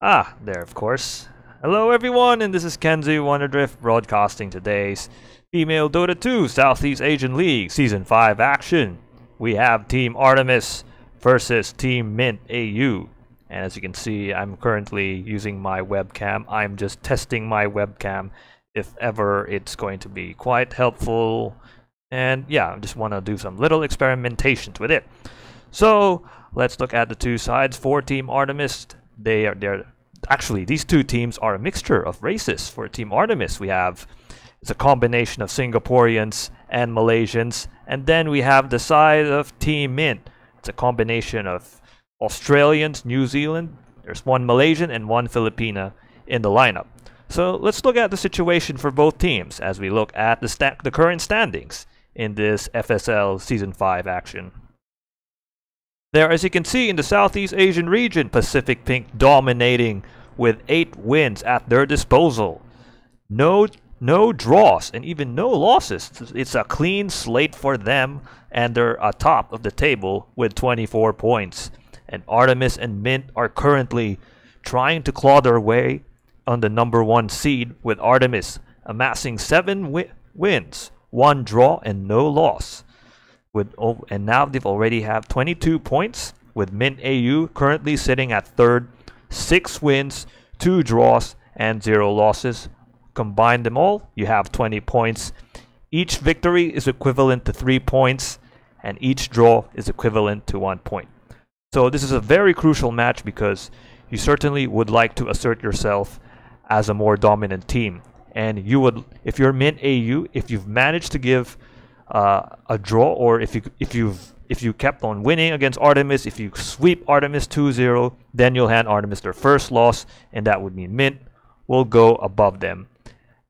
There, of course. Hello, everyone, and this is Kenzie Wonderdrift broadcasting today's Female Dota 2 Southeast Asian League Season 5 action. We have Team Artemis versus Team Mint AU. And as you can see, I'm currently using my webcam. I'm just testing my webcam if ever it's going to be quite helpful. And yeah, I just want to do some little experimentations with it. So let's look at the two sides. For Team Artemis, they're actually, these two teams are a mixture of races. For Team Artemis, it's a combination of Singaporeans and Malaysians, and then we have the side of Team Mint. It's a combination of Australians, New Zealand. There's one Malaysian and one Filipina in the lineup. So let's look at the situation for both teams as we look at the current standings in this FSL Season 5 action. There, as you can see, in the Southeast Asian region, Pacific Pink dominating with 8 wins at their disposal. No draws and even no losses. It's a clean slate for them, and they're atop of the table with 24 points. And Artemis and Mint are currently trying to claw their way on the #1 seed, with Artemis amassing 7 wins, 1 draw and no loss. And now they've already have 22 points, with Mint AU currently sitting at 3rd, 6 wins, 2 draws and 0 losses. Combine them all, you have 20 points. Each victory is equivalent to 3 points, and each draw is equivalent to 1 point. So this is a very crucial match because you certainly would like to assert yourself as a more dominant team. And you would, if you're Mint AU, if you've managed to give a draw, or if you kept on winning against Artemis, if you sweep Artemis 2-0, then you'll hand Artemis their first loss, and that would mean Mint will go above them.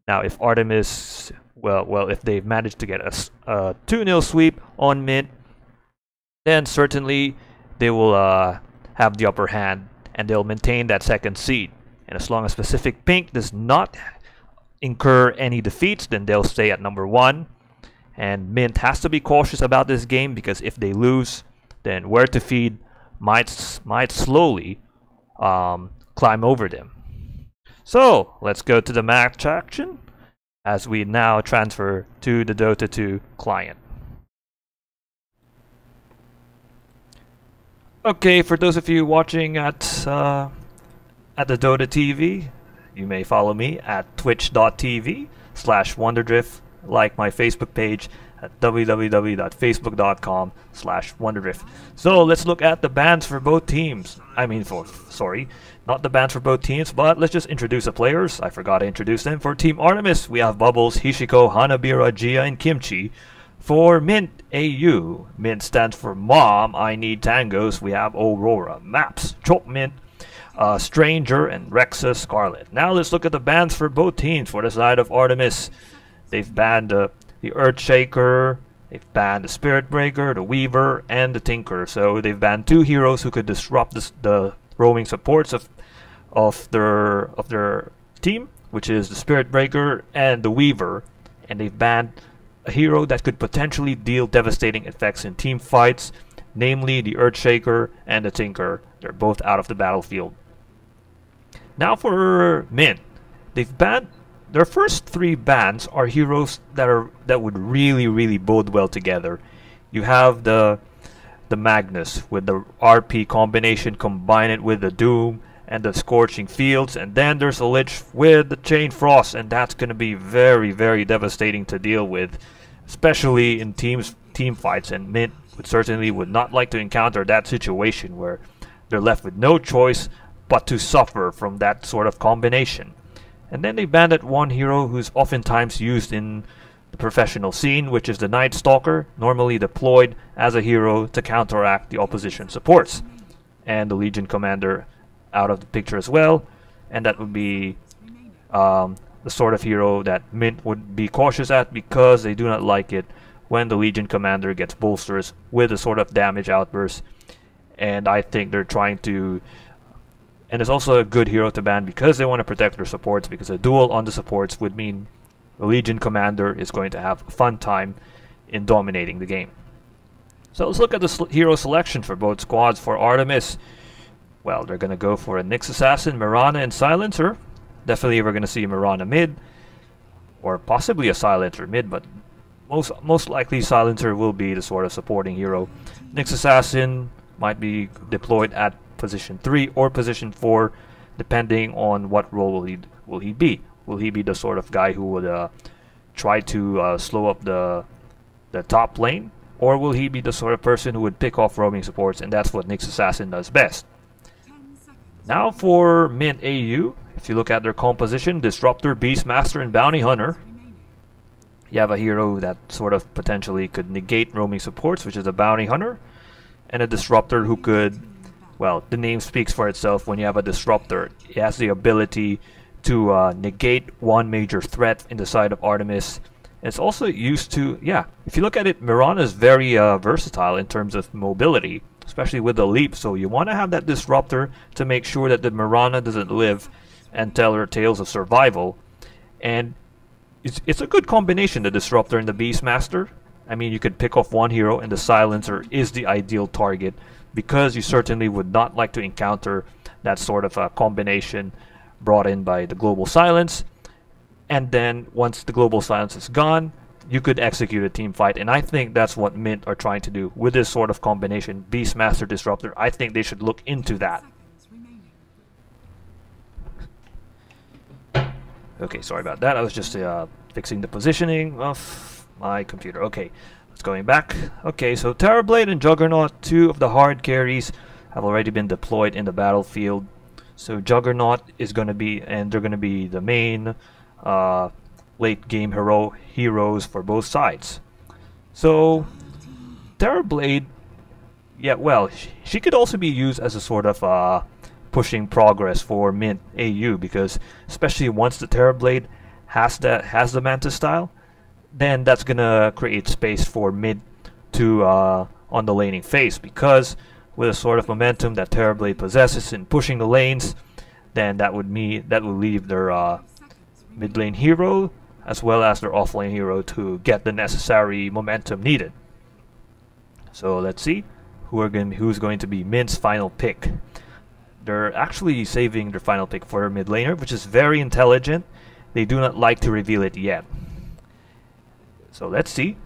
Now, if Artemis, if they've managed to get a 2-0 sweep on Mint, then certainly they will have the upper hand, and they'll maintain that 2nd seed. And as long as Pacific Pink does not incur any defeats, then they'll stay at #1. And Mint has to be cautious about this game, because if they lose, then Where to Feed might slowly climb over them. So let's go to the match action as we now transfer to the Dota 2 client. Okay, for those of you watching at the Dota TV, you may follow me at twitch.tv/Wonderdrift. Like my Facebook page at www.facebook.com/Wonderdrift. So let's look at the bans for both teams. Not the bans for both teams, but let's just introduce the players. I forgot to introduce them. For Team Artemis, we have Bubbles, Hishiko, Hanabira, Gia, and Kimchi. For Mint AU, Mint stands for Mom, I Need Tangos. We have Aurora, Maps, Chop Mint, Stranger, and Rexa Scarlet. Now let's look at the bans for both teams. For the side of Artemis, they've banned the Earthshaker, they've banned the Spirit Breaker, the Weaver, and the Tinker. So they've banned 2 heroes who could disrupt the roaming supports of their team, which is the Spirit Breaker and the Weaver. And they've banned a hero that could potentially deal devastating effects in team fights, namely the Earthshaker and the Tinker. They're both out of the battlefield. Now for Mint, they've banned their first 3 bans are heroes that would really bode well together. You have the Magnus with the RP combination, combine it with the Doom and the Scorching Fields, and then there's a Lich with the Chain Frost, and that's going to be very devastating to deal with, especially in team fights. And Mint would not like to encounter that situation where they're left with no choice but to suffer from that sort of combination. And then they banned that one hero who's oftentimes used in the professional scene, which is the Night Stalker, normally deployed as a hero to counteract the opposition supports. And the Legion Commander out of the picture as well, and that would be the sort of hero that Mint would be cautious at, because they do not like it when the Legion Commander gets bolsters with a sort of damage outburst. And I think they're trying to... And it's also a good hero to ban because they want to protect their supports, because a duel on the supports would mean the Legion Commander is going to have a fun time in dominating the game. So let's look at the hero selection for both squads. For Artemis, well, they're gonna go for a Nyx Assassin, Mirana, and Silencer. Definitely we're gonna see Mirana mid, or possibly a Silencer mid, but most likely Silencer will be the sort of supporting hero. Nyx Assassin might be deployed at position 3 or position 4, depending on what role will he be. Will he be the sort of guy who would try to slow up the top lane, or will he be the sort of person who would pick off roaming supports, and that's what Nyx Assassin does best. Now for mid AU, if you look at their composition, Disruptor, Beastmaster, and Bounty Hunter, you have a hero that sort of potentially could negate roaming supports, which is a Bounty Hunter, and a Disruptor who could, well, the name speaks for itself. When you have a Disruptor, it has the ability to negate one major threat in the side of Artemis. It's also used to, yeah, if you look at it, Mirana is very versatile in terms of mobility, especially with the leap, so you want to have that Disruptor to make sure that the Mirana doesn't live and tell her tales of survival. And it's a good combination, the Disruptor and the Beastmaster. I mean, you could pick off one hero, and the Silencer is the ideal target, because you certainly would not like to encounter that sort of a combination brought in by the Global Silence. And then once the Global Silence is gone, you could execute a team fight, and I think that's what Mint are trying to do with this sort of combination, Beastmaster, Disruptor. I think they should look into that. Okay, sorry about that. I was just fixing the positioning of my computer. Okay, let's going back. Okay, so Terrorblade and Juggernaut, two of the hard carries, have already been deployed in the battlefield. So Juggernaut is going to be, and they're going to be the main late game heroes for both sides. So Terrorblade, yeah, well, she could also be used as a sort of pushing progress for mid AU, because especially once the Terrorblade has the Mantis style, then that's gonna create space for mid to on the laning phase, because with a sort of momentum that Terrorblade possesses in pushing the lanes, then that would leave their mid lane hero as well as their off lane hero to get the necessary momentum needed. So let's see who's going to be Mint's final pick. They're actually saving their final pick for a mid laner, which is very intelligent. They do not like to reveal it yet. So let's see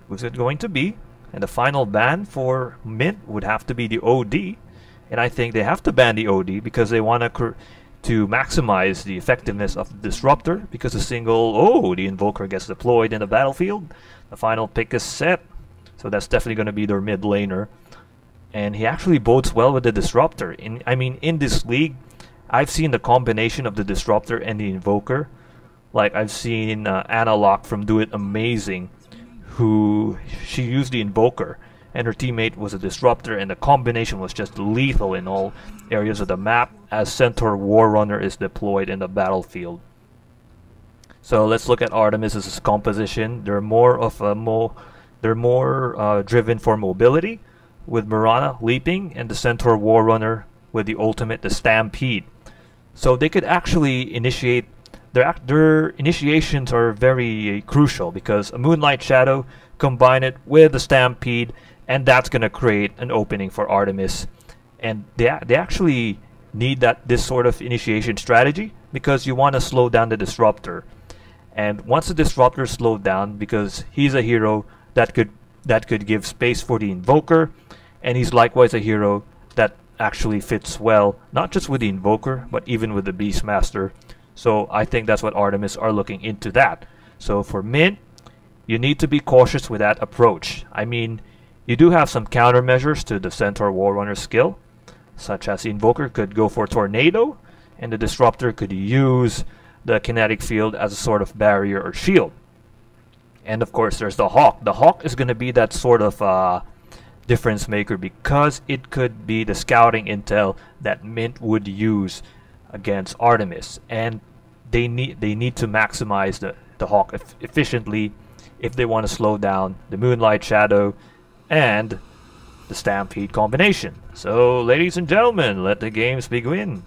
who's it going to be. And the final ban for Mint would have to be the OD. And I think they have to ban the OD because they want to maximize the effectiveness of the Disruptor, because the Invoker gets deployed in the battlefield. The final pick is set. So that's definitely going to be their mid laner. And he actually bodes well with the Disruptor. I mean, in this league, I've seen the combination of the Disruptor and the Invoker. Like, I've seen Analog from Do It Amazing, who she used the Invoker, and her teammate was a Disruptor, and the combination was just lethal in all areas of the map as Centaur Warrunner is deployed in the battlefield. So let's look at Artemis' composition. They're more driven for mobility, with Mirana leaping and the Centaur Warrunner with the ultimate, the Stampede. So they could actually initiate, their initiations are very crucial, because a Moonlight Shadow, combine it with the Stampede, and that's going to create an opening for Artemis. And they actually need this sort of initiation strategy, because you want to slow down the Disruptor. And once the Disruptor is slowed down, because he's a hero that could give space for the Invoker, and he's likewise a hero that actually fits well, not just with the Invoker, but even with the Beastmaster. So I think that's what Artemis are looking into that. So for Mint, you need to be cautious with that approach. I mean, you do have some countermeasures to the Centaur Warrunner skill, such as the Invoker could go for Tornado, and the Disruptor could use the kinetic field as a sort of barrier or shield. And of course, there's the Hawk. The Hawk is going to be that sort of difference maker, because it could be the scouting intel that Mint would use against Artemis, and they need to maximize the Hawk efficiently if they want to slow down the Moonlight Shadow and the Stampede combination. So ladies and gentlemen, let the games begin.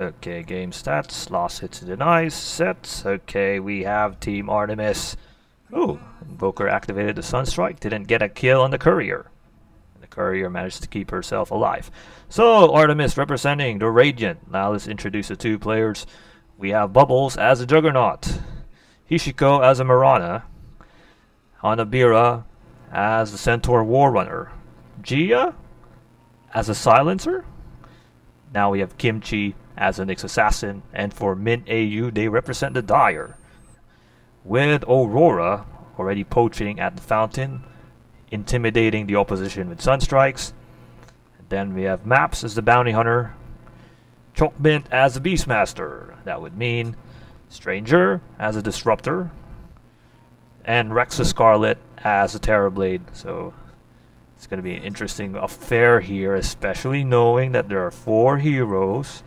Okay, game stats, lost hits and denies, set. Okay, we have Team Artemis Oh, Invoker activated the Sunstrike, didn't get a kill on the Courier. The Courier managed to keep herself alive. So, Artemis representing the Radiant. Now let's introduce the two players. We have Bubbles as a Juggernaut, Hishiko as a Mirana, Hanabira as the Centaur Warrunner, Gia as a Silencer. Now we have Kimchi as a Nyx Assassin, and for Mint AU they represent the Dire, with Aurora already poaching at the fountain, intimidating the opposition with Sunstrikes. And then we have Maps as the Bounty Hunter, Chokmint as the Beastmaster. That would mean Stranger as a Disruptor, and Rexa Scarlet as a Terrorblade. So it's going to be an interesting affair here, especially knowing that there are 4 heroes.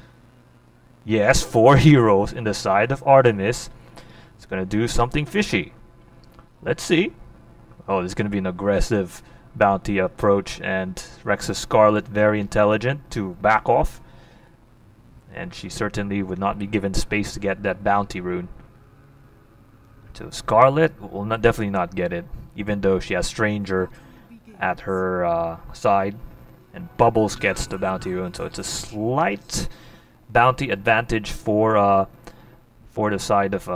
Yes, 4 heroes in the side of Artemis. It's going to do something fishy. Let's see. Oh, this is going to be an aggressive bounty approach, and Rexa Scarlet very intelligent to back off. And she certainly would not be given space to get that bounty rune. So Scarlet will definitely not get it, even though she has Stranger at her side, and Bubbles gets the bounty rune. So it's a slight bounty advantage for the side of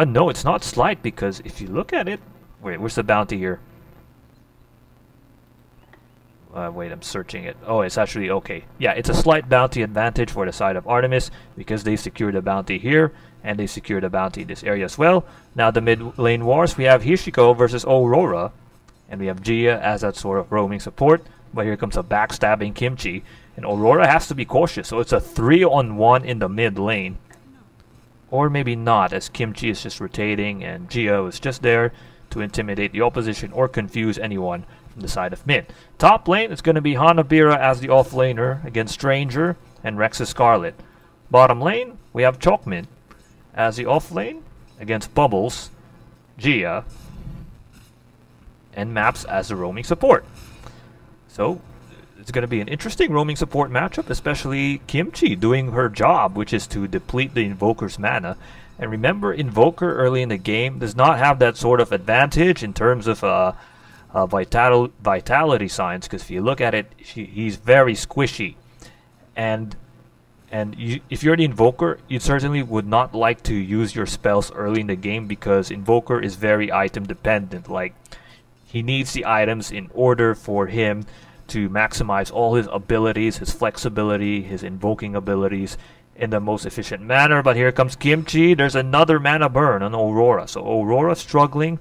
no, it's not slight, because if you look at it, wait, where's the bounty here? Wait, I'm searching it. Oh, it's actually okay. Yeah, it's a slight bounty advantage for the side of Artemis, because they secured a bounty here, and they secured a bounty in this area as well. Now the mid lane wars, we have Hishiko versus Aurora, and we have Gia as that sort of roaming support. But here comes a backstabbing Kimchi, and Aurora has to be cautious. So it's a 3-on-1 in the mid lane. Or maybe not, as Kimchi is just rotating and Gia is just there to intimidate the opposition or confuse anyone from the side of mid. Top lane, it's going to be Hanabira as the offlaner against Stranger and Rexa Scarlet. Bottom lane, we have Chokmint as the offlane against Bubbles, Gia, and Maps as the roaming support. So it's going to be an interesting roaming support matchup, especially Kimchi doing her job, which is to deplete the Invoker's mana. And remember, Invoker early in the game does not have that sort of advantage in terms of vitality signs, because if you look at it, he's very squishy. And if you're the Invoker, you certainly would not like to use your spells early in the game, because Invoker is very item dependent. Like, he needs the items in order for him to maximize all his abilities, his flexibility, his invoking abilities in the most efficient manner. But here comes Kimchi. There's another mana burn on Aurora. So Aurora struggling,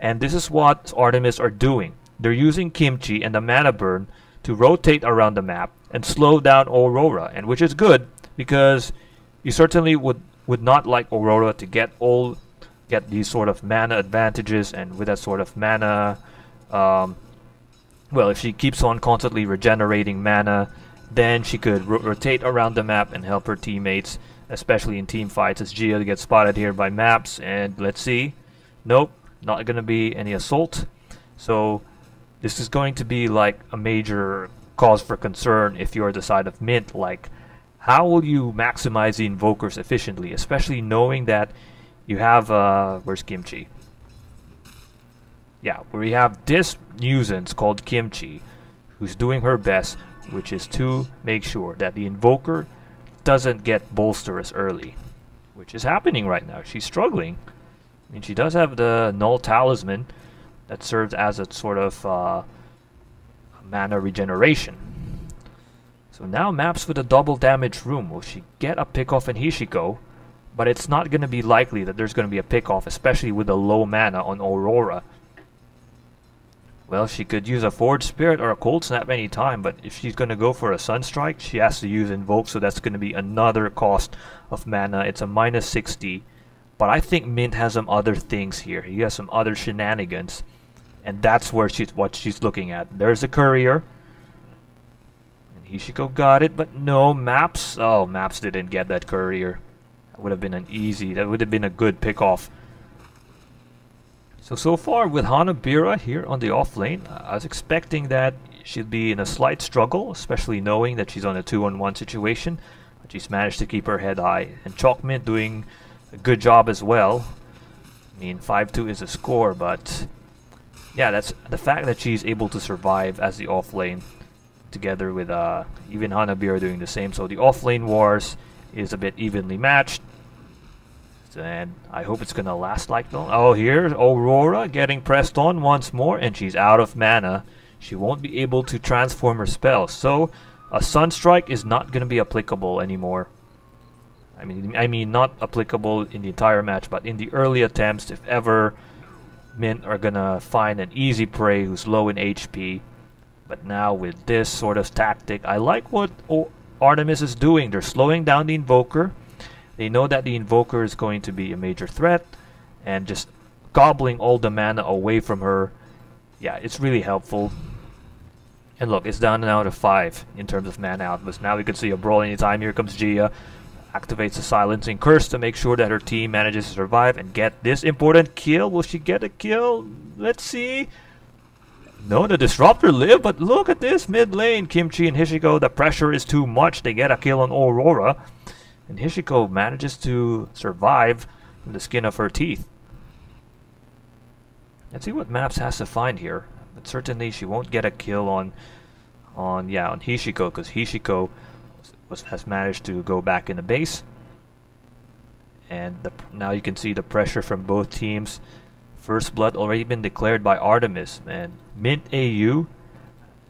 and this is what Artemis are doing. They're using Kimchi and the mana burn to rotate around the map and slow down Aurora, and which is good, because you certainly would not like Aurora to get these sort of mana advantages, and with that sort of mana, well, if she keeps on constantly regenerating mana, then she could rotate around the map and help her teammates, especially in team fights, as Gia gets spotted here by Maps. And let's see. Nope, not going to be any assault. So this is going to be like a major cause for concern if you're the side of Mint. Like, how will you maximize the Invokers efficiently, especially knowing that you have, where's Kimchi? Yeah, we have this nuisance called Kimchi, who's doing her best, which is to make sure that the Invoker doesn't get bolsterous early, which is happening right now. She's struggling. I mean, she does have the Null Talisman that serves as a sort of mana regeneration. So now Maps with a double damage room. Will she get a pick-off in Hishiko? But it's not going to be likely that there's going to be a pick-off, especially with the low mana on Aurora. Well, she could use a Forge Spirit or a Cold Snap any time, but if she's going to go for a Sunstrike, she has to use Invoke, so that's going to be another cost of mana. It's a minus 60, but I think Mint has some other things here. He has some other shenanigans, and that's where what she's looking at. There's a Courier, and Hishiko got it, but no, Maps. Oh, Maps didn't get that Courier. That would have been that would have been a good pick-off. So far with Hanabira here on the off lane, I was expecting that she'd be in a slight struggle, especially knowing that she's on a 2-on-1 situation. But she's managed to keep her head high, and Chokmint doing a good job as well. I mean, 5-2 is a score, but yeah, that's the fact that she's able to survive as the off lane, together with even Hanabira doing the same. So the off lane wars is a bit evenly matched, and I hope it's gonna last like long. Oh, here's Aurora getting pressed on once more, and she's out of mana. She won't be able to transform her spell, so a Sunstrike is not gonna be applicable anymore. I mean not applicable in the entire match, but in the early attempts, if ever Mint are gonna find an easy prey who's low in HP. But now with this sort of tactic, I like what Artemis is doing. They're slowing down the Invoker. They know that the Invoker is going to be a major threat, and just gobbling all the mana away from her, yeah, it's really helpful. And look, it's down now to 5 in terms of mana outputs. Now we can see a brawl anytime. Here comes Gia. Activates the Silencing Curse to make sure that her team manages to survive and get this important kill. Will she get a kill? Let's see. No, the Disruptor lived, but look at this mid lane. Kimchi and Hishiko, the pressure is too much. They get a kill on Aurora. And Hishiko manages to survive from the skin of her teeth. Let's see what Maps has to find here. But certainly she won't get a kill on Hishiko, because Hishiko has managed to go back in the base. And now you can see the pressure from both teams. First blood already been declared by Artemis, and Mint AU,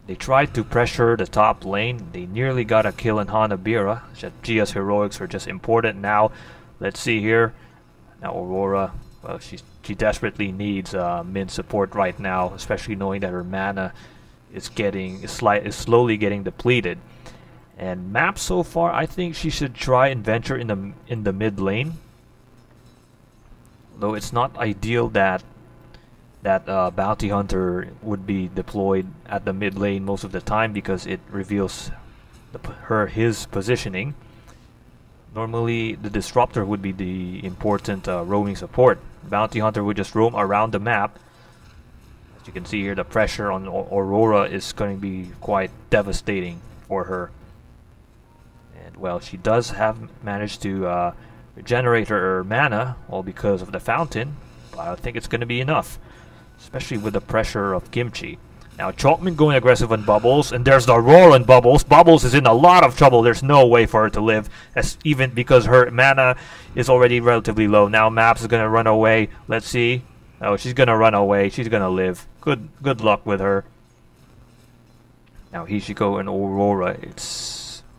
they tried to pressure the top lane. They nearly got a kill in Hanabira. Gia's heroics are just important now. Let's see here. Now Aurora, well, she desperately needs Mint support right now, especially knowing that her mana is slowly getting depleted. And Map so far, I think she should try and venture in the mid lane. Though it's not ideal that Bounty Hunter would be deployed at the mid lane most of the time, because it reveals his positioning. Normally, the Disruptor would be the important roaming support. Bounty Hunter would just roam around the map. As you can see here, the pressure on Aurora is going to be quite devastating for her. And well, she does have managed to regenerate her mana, all because of the fountain. But I think it's going to be enough, especially with the pressure of Kimchi. Now Chalkman going aggressive on Bubbles, and there's the roar on Bubbles. Bubbles is in a lot of trouble. There's no way for her to live, even because her mana is already relatively low. Now Maps is going to run away. Let's see. Oh, she's going to run away. She's going to live. Good luck with her. Now Hishiko and Aurora,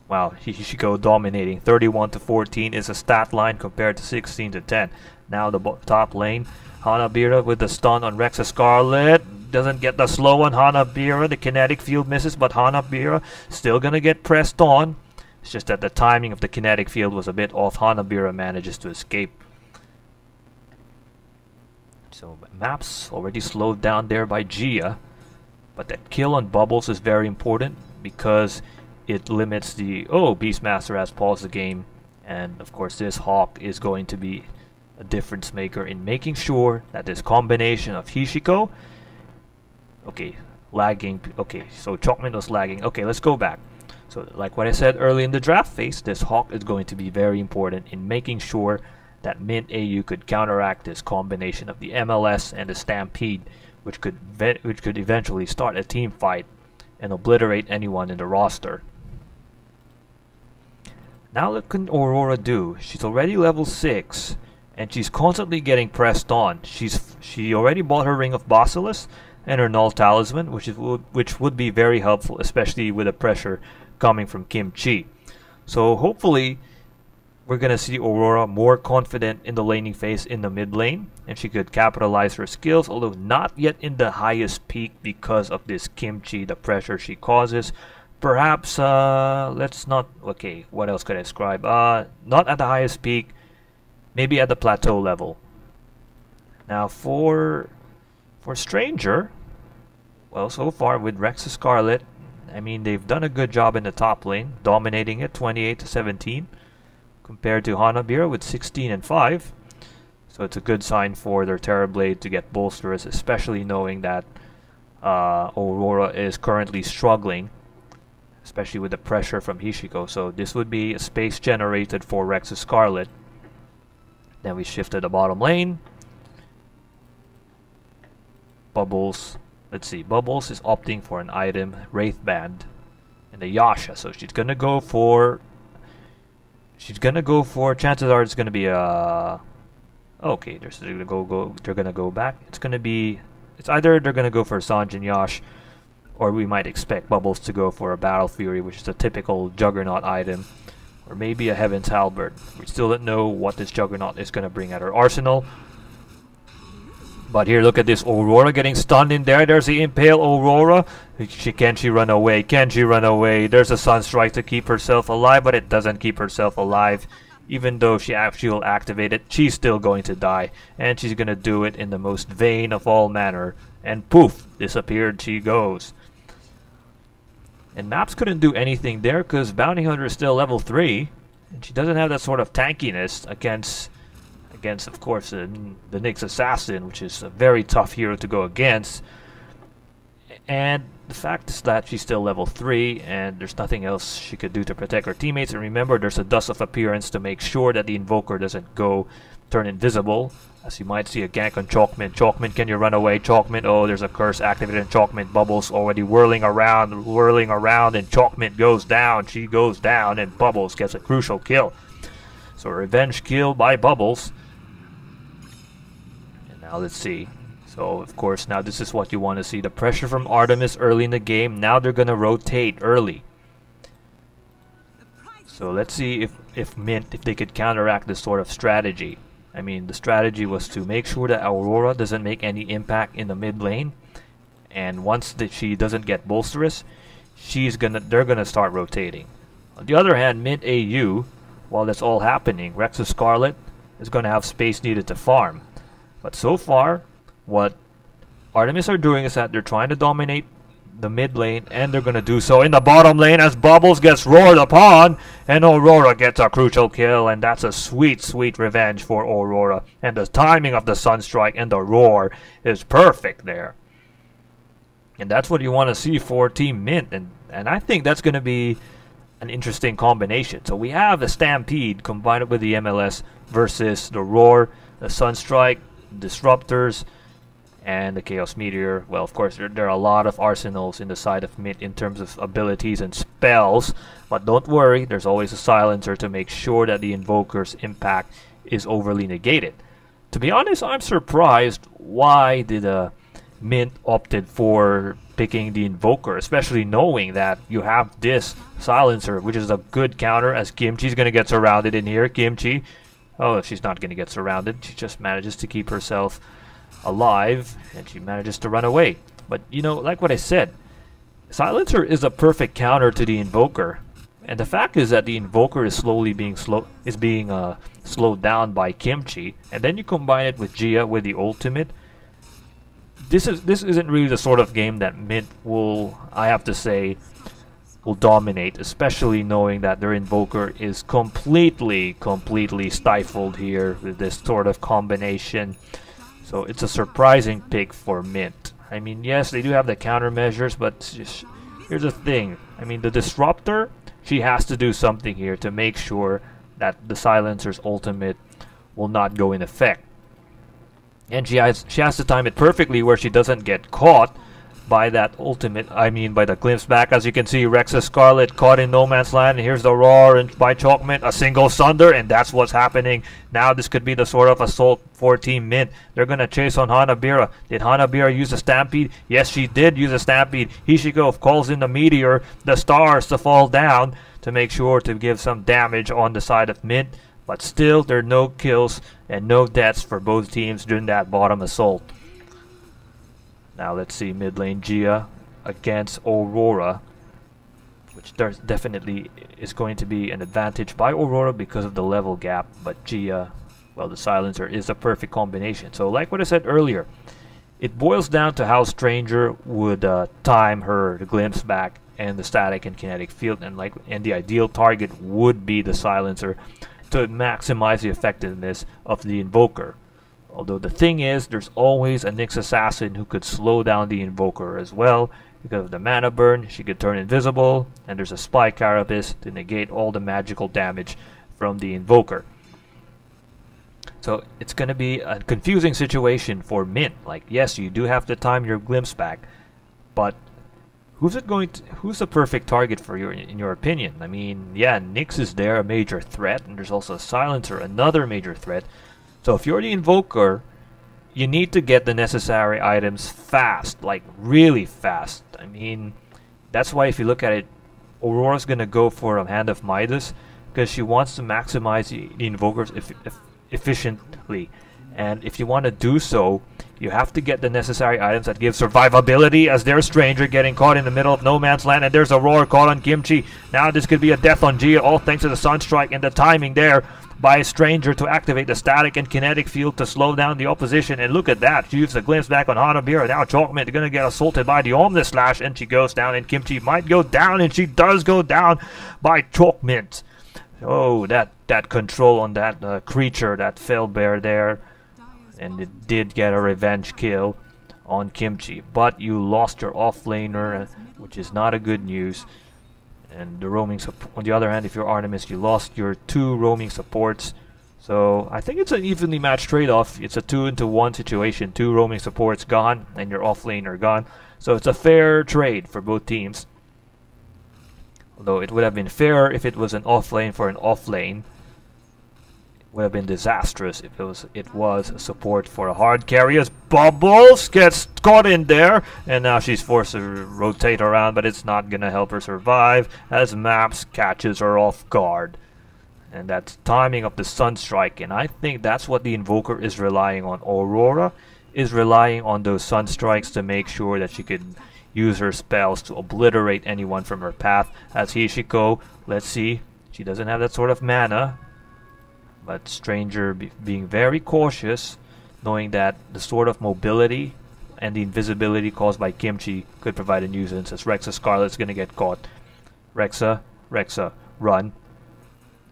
wow, Hishiko dominating. 31-14 is a stat line compared to 16-10. Now the top lane, Hanabira with the stun on Rexa Scarlet. Doesn't get the slow on Hanabira. The kinetic field misses, but Hanabira still gonna get pressed on. It's just that the timing of the kinetic field was a bit off. Hanabira manages to escape. So Maps already slowed down there by Gia. But that kill on Bubbles is very important, because it limits the... Oh, Beastmaster has paused the game. And of course this Hawk is going to be a difference maker in making sure that this combination of Hishiko... Okay, lagging. Okay, so Chalkman was lagging. Okay, let's go back. So like what I said early in the draft phase, this Hawk is going to be very important in making sure that Mint AU could counteract this combination of the MLS and the Stampede, which could eventually start a team fight and obliterate anyone in the roster. Now what can Aurora do? She's already level 6, and she's constantly getting pressed on. She already bought her Ring of Basilisk and her Null Talisman, which would be very helpful, especially with the pressure coming from Kimchi. So hopefully we're gonna see Aurora more confident in the laning phase in the mid lane, and she could capitalize her skills, although not yet in the highest peak because of this Kimchi, the pressure she causes. Perhaps let's not... Okay, what else could I describe? Not at the highest peak, maybe at the plateau level. Now for Stranger, well, so far with Rexa Scarlet, I mean, they've done a good job in the top lane, dominating it 28-17, compared to Hanabira with 16-5. So it's a good sign for their Terrorblade to get bolsters, especially knowing that Aurora is currently struggling, especially with the pressure from Hishiko. So this would be a space generated for Rexa Scarlet. Then we shift to the bottom lane. Bubbles, let's see, Bubbles is opting for an item, Wraith Band, and a Yasha, so she's gonna go for, chances are it's gonna be a, okay, they're gonna go back. It's either they're gonna go for Sanjin Yash, or we might expect Bubbles to go for a Battle Fury, which is a typical Juggernaut item, or maybe a Heaven's Halberd. We still don't know what this Juggernaut is gonna bring at her arsenal. But here, look at this Aurora getting stunned in there. There's the Impale Aurora. Can she run away? Can she run away? There's a Sunstrike to keep herself alive, but it doesn't keep herself alive. Even though she will activate it, she's still going to die. And she's going to do it in the most vain of all manner. And poof, disappeared she goes. And Maps couldn't do anything there because Bounty Hunter is still level 3. And she doesn't have that sort of tankiness against of course, the Nyx Assassin, which is a very tough hero to go against. And the fact is that she's still level 3, and there's nothing else she could do to protect her teammates. And remember, there's a Dust of Appearance to make sure that the Invoker doesn't turn invisible. As you might see, a gank on Chalkmint. Chalkmint, can you run away? Chalkmint, oh, there's a curse activated on Chalkmint. Bubbles already whirling around, and Chalkmint goes down. She goes down, and Bubbles gets a crucial kill. So revenge kill by Bubbles. Now let's see. So of course now this is what you want to see. The pressure from Artemis early in the game. Now they're gonna rotate early. So let's see if they could counteract this sort of strategy. I mean, the strategy was to make sure that Aurora doesn't make any impact in the mid lane. And once she doesn't get bolsterous, they're gonna start rotating. On the other hand, mid AU, while that's all happening, Rexus Scarlet is gonna have space needed to farm. But so far, what Artemis are doing is that they're trying to dominate the mid lane, and they're going to do so in the bottom lane as Bubbles gets roared upon, and Aurora gets a crucial kill, and that's a sweet, sweet revenge for Aurora. And the timing of the Sunstrike and the roar is perfect there. And that's what you want to see for Team Mint, and I think that's going to be an interesting combination. So we have the Stampede combined with the MLS versus the roar, the Sunstrike, Disruptors, and the Chaos Meteor. Well, of course, there are a lot of arsenals in the side of Mint in terms of abilities and spells, but don't worry, there's always a silencer to make sure that the Invoker's impact is overly negated. To be honest, I'm surprised why did Mint opted for picking the Invoker, especially knowing that you have this silencer, which is a good counter as Kimchi's going to get surrounded in here. Kimchi, oh, she's not going to get surrounded. She just manages to keep herself alive, and she manages to run away. But, you know, like what I said, Silencer is a perfect counter to the Invoker. And the fact is that the Invoker is being slowed down by Kimchi. And then you combine it with Gia with the ultimate. This isn't really the sort of game that Mint will, I have to say, will dominate, especially knowing that their Invoker is completely stifled here with this sort of combination. So it's a surprising pick for Mint. I mean, yes, they do have the countermeasures, but here's the thing. I mean, the Disruptor, she has to do something here to make sure that the Silencer's ultimate will not go in effect. And she has to time it perfectly where she doesn't get caught by that ultimate, I mean by the glimpse back. As you can see, Rexus Scarlet caught in no man's land, and here's the roar and by Chalkmint, a single Sunder, and that's what's happening. Now this could be the sort of assault for Team Mint. They're gonna chase on Hanabira. Did Hanabira use a Stampede? Yes, she did use a Stampede. Hishiko calls in the Meteor, the stars to fall down to make sure to give some damage on the side of Mint. But still, there are no kills and no deaths for both teams during that bottom assault. Now let's see mid lane Gia against Aurora, which there's definitely is going to be an advantage by Aurora because of the level gap. But Gia, well, the Silencer is a perfect combination. So like what I said earlier, it boils down to how Stranger would time her glimpse back and the static and kinetic field, and the ideal target would be the Silencer to maximize the effectiveness of the Invoker. Although the thing is, there's always a Nyx Assassin who could slow down the Invoker as well. Because of the mana burn, she could turn invisible, and there's a Spy Carapace to negate all the magical damage from the Invoker. So it's going to be a confusing situation for Mint. Like, yes, you do have to time your glimpse back, but who's the perfect target for you in your opinion? I mean, yeah, Nyx is there, a major threat, and there's also a Silencer, another major threat. So if you're the Invoker, you need to get the necessary items fast, like really fast. I mean, that's why if you look at it, Aurora's gonna go for a Hand of Midas because she wants to maximize the Invokers efficiently. And if you want to do so, you have to get the necessary items that give survivability, as there's Stranger getting caught in the middle of no man's land, and there's Aurora caught on Kimchi. Now this could be a death on Gia, all thanks to the Sunstrike and the timing there by Stranger to activate the static and kinetic field to slow down the opposition. And look at that, she uses a glimpse back on Hanabira. Now Chalkmint gonna get assaulted by the Omnis Slash, and she goes down, and Kimchi might go down, and she does go down by Chalkmint. Oh, that control on that creature, that fell bear there, and it did get a revenge kill on Kimchi. But you lost your offlaner, which is not a good news. And the roaming on the other hand, if you're Artemis, you lost your 2 roaming supports. So I think it's an evenly matched trade-off. It's a 2-into-1 situation. 2 roaming supports gone, and your offlaner gone. So it's a fair trade for both teams. Although it would have been fairer if it was an offlane for an offlane. It would have been disastrous if it was a support for a hard carry, as Bubbles gets caught in there, and now she's forced to rotate around, but it's not gonna help her survive as Maps catches her off guard. And that's timing of the Sunstrike, and I think that's what the Invoker is relying on. Aurora is relying on those Sunstrikes to make sure that she can use her spells to obliterate anyone from her path. As Hishiko, let's see, she doesn't have that sort of mana, but Stranger being very cautious, knowing that the sort of mobility and the invisibility caused by Kimchi could provide a nuisance, as Rexa Scarlet's gonna get caught. Rexa, run.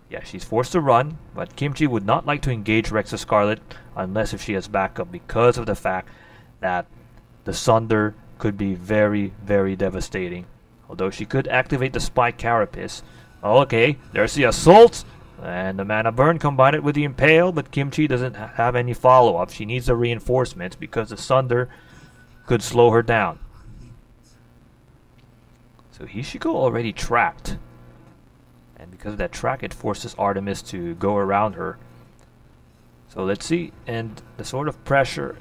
Yeah, she's forced to run, but Kimchi would not like to engage Rexa Scarlet unless if she has backup, because of the fact that the Sunder could be very, very devastating. Although she could activate the Spike Carapace. Okay, there's the Assault, and the Mana Burn combined it with the Impale, but Kimchi doesn't have any follow-up. She needs the reinforcements because the Sunder could slow her down. So Hishiko already tracked, and because of that track, it forces Artemis to go around her. So let's see, and the sort of pressure